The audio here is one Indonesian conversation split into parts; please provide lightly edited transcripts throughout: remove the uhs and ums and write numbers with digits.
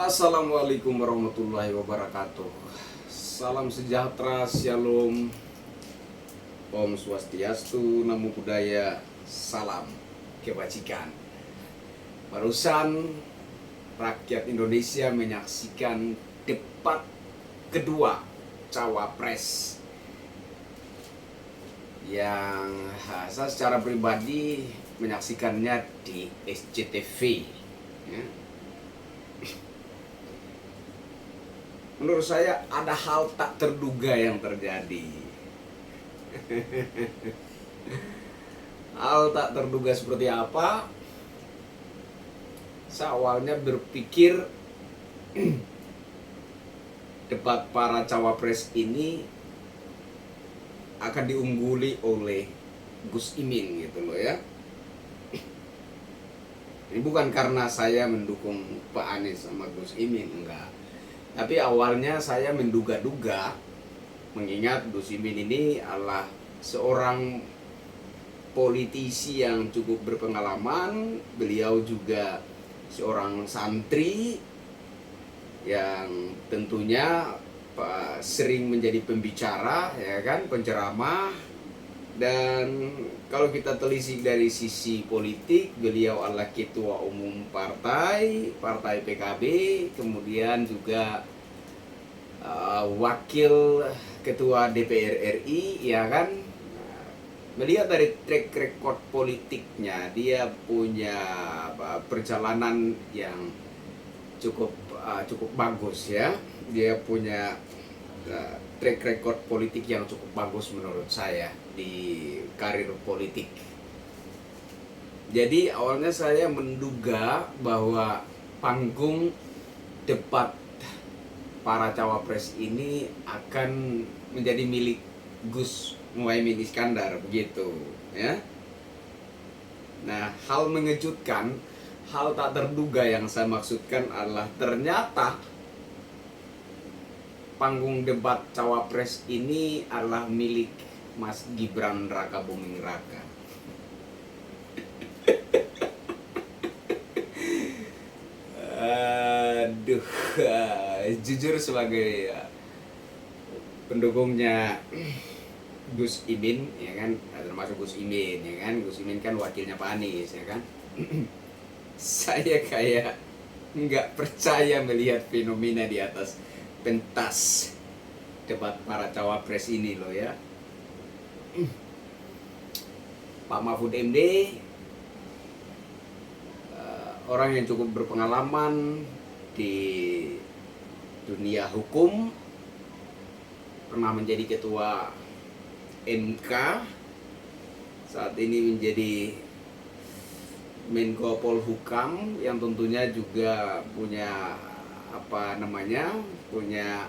Assalamualaikum warahmatullahi wabarakatuh. Salam sejahtera, shalom, Om Swastiastu, Namo Buddhaya, salam kebajikan. Barusan rakyat Indonesia menyaksikan debat kedua Cawapres yang saya secara pribadi menyaksikannya di SCTV. Ya. Menurut saya ada hal tak terduga yang terjadi. Hal tak terduga seperti apa? Saya awalnya berpikir debat para cawapres ini akan diungguli oleh Gus Imin gitu loh ya. Ini bukan karena saya mendukung Pak Anies sama Gus Imin, enggak. Tapi awalnya saya menduga-duga, mengingat Gus Imin ini adalah seorang politisi yang cukup berpengalaman. Beliau juga seorang santri yang tentunya sering menjadi pembicara, ya kan, penceramah. Dan kalau kita telisik dari sisi politik, beliau adalah ketua umum partai PKB, kemudian juga wakil ketua DPR RI, ya kan. Melihat dari track record politiknya, dia punya perjalanan yang cukup bagus ya. Dia punya track record politik yang cukup bagus menurut saya di karir politik. Jadi awalnya saya menduga bahwa panggung debat para cawapres ini akan menjadi milik Gus Muhaimin Iskandar, begitu ya. Nah, hal mengejutkan, hal tak terduga yang saya maksudkan adalah ternyata panggung debat cawapres ini adalah milik Mas Gibran Rakabuming Raka. Aduh, jujur sebagai pendukungnya Gus Imin, ya kan, termasuk Gus Imin, ya kan, Gus Imin kan wakilnya Pak Anies, ya kan. Saya kayak nggak percaya melihat fenomena di atas pentas debat para cawapres ini loh ya. Pak Mahfud MD orang yang cukup berpengalaman di dunia hukum, pernah menjadi ketua MK, saat ini menjadi Menko Polhukam, yang tentunya juga punya punya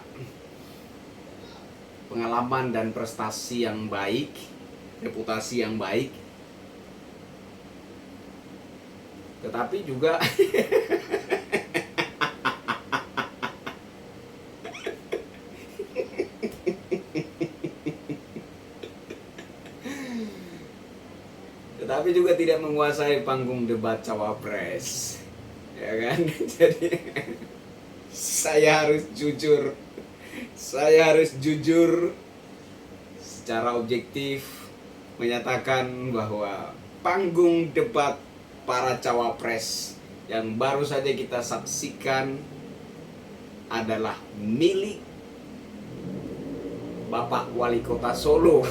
pengalaman dan prestasi yang baik, reputasi yang baik. Tetapi juga tidak menguasai panggung debat cawapres, ya kan. Jadi saya harus jujur secara objektif menyatakan bahwa panggung debat para cawapres yang baru saja kita saksikan adalah milik Bapak Wali Kota Solo,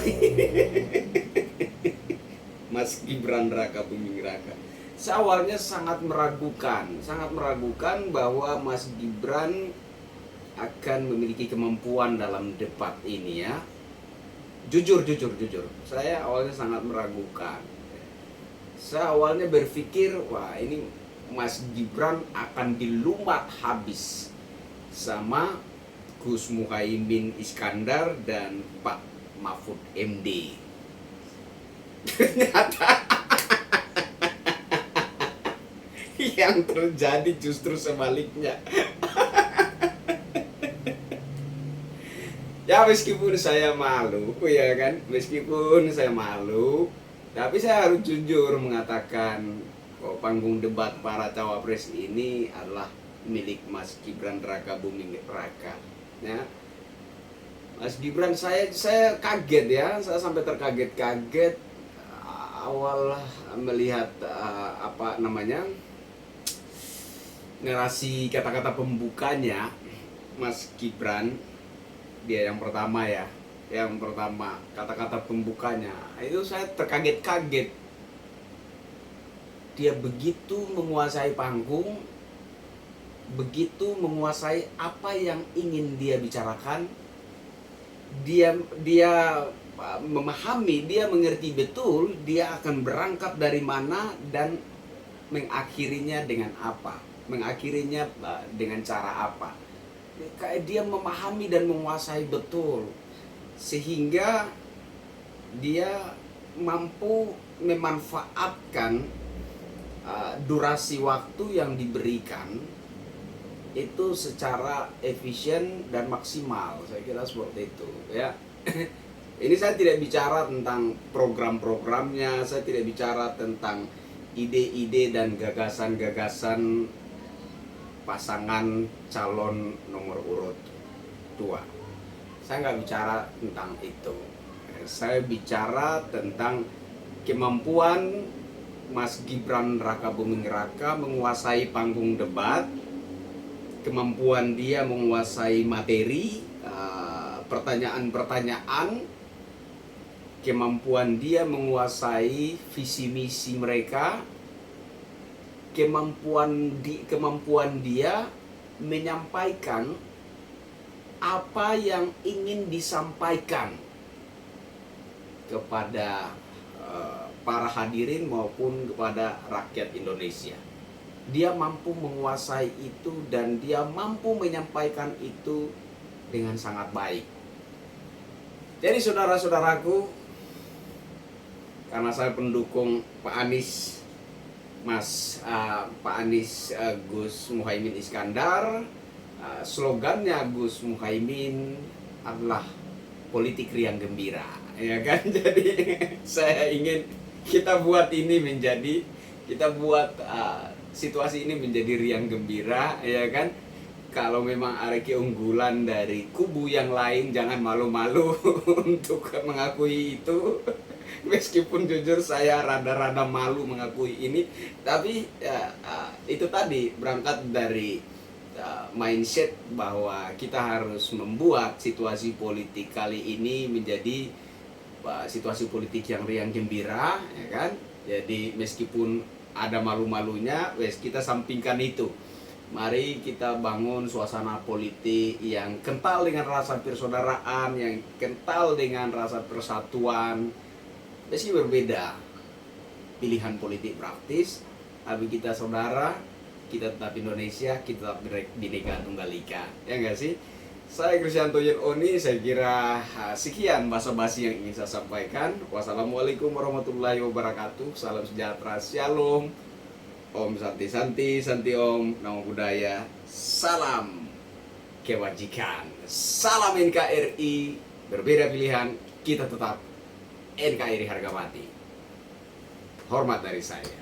Mas Gibran Rakabuming Raka. Saya awalnya sangat meragukan bahwa Mas Gibran akan memiliki kemampuan dalam debat ini ya. Jujur, saya awalnya sangat meragukan. Saya awalnya berpikir, wah ini Mas Gibran akan dilumat habis sama Gus Muhaimin Iskandar dan Pak Mahfud MD. Ternyata yang terjadi justru sebaliknya. Ya meskipun saya malu, ya kan, tapi saya harus jujur mengatakan panggung debat para cawapres ini adalah milik Mas Gibran Raka Buming Raka. Ya. Mas Gibran, saya kaget ya, saya sampai terkaget-kaget awal melihat apa namanya, narasi kata-kata pembukanya Mas Gibran. Dia yang pertama ya, kata-kata pembukanya itu saya terkaget-kaget. Dia begitu menguasai panggung, begitu menguasai apa yang ingin dia bicarakan. Dia memahami, dia mengerti betul dia akan berangkat dari mana dan mengakhirinya dengan apa, mengakhirinya dengan cara apa. Kayak dia memahami dan menguasai betul, sehingga dia mampu memanfaatkan durasi waktu yang diberikan itu secara efisien dan maksimal. Saya kira seperti itu ya. Ini saya tidak bicara tentang program-programnya, saya tidak bicara tentang ide-ide dan gagasan-gagasan pasangan calon nomor urut 2. Saya nggak bicara tentang itu. Saya bicara tentang kemampuan Mas Gibran Raka Buming Raka menguasai panggung debat, kemampuan dia menguasai materi, pertanyaan-pertanyaan, kemampuan dia menguasai visi misi mereka, kemampuan dia menyampaikan apa yang ingin disampaikan kepada para hadirin maupun kepada rakyat Indonesia. Dia mampu menguasai itu dan dia mampu menyampaikan itu dengan sangat baik. Jadi saudara-saudaraku, karena saya pendukung Pak Anies, Pak Anies Gus Muhaimin Iskandar, slogannya Gus Muhaimin adalah politik riang gembira, ya kan? Jadi saya ingin kita buat situasi ini menjadi riang gembira, ya kan? Kalau memang ada keunggulan dari kubu yang lain, jangan malu-malu untuk mengakui itu. Meskipun jujur saya rada-rada malu mengakui ini, tapi itu tadi berangkat dari mindset bahwa kita harus membuat situasi politik kali ini menjadi situasi politik yang riang gembira, ya kan? Jadi meskipun ada malu-malunya, kita sampingkan itu. Mari kita bangun suasana politik yang kental dengan rasa persaudaraan, yang kental dengan rasa persatuan. Meski berbeda pilihan politik praktis, tapi kita saudara, kita tetap Indonesia, kita tetap Bhinneka Tunggal Ika. Ya enggak sih? Saya Krisyanto Oni, saya kira sekian basa-basi yang ingin saya sampaikan. Wassalamualaikum warahmatullahi wabarakatuh. Salam sejahtera, shalom. Om Santi Santi, Santi Om, Namo Buddhaya, salam kebajikan, salam NKRI, berbeda pilihan, kita tetap NKRI harga mati. Hormat dari saya.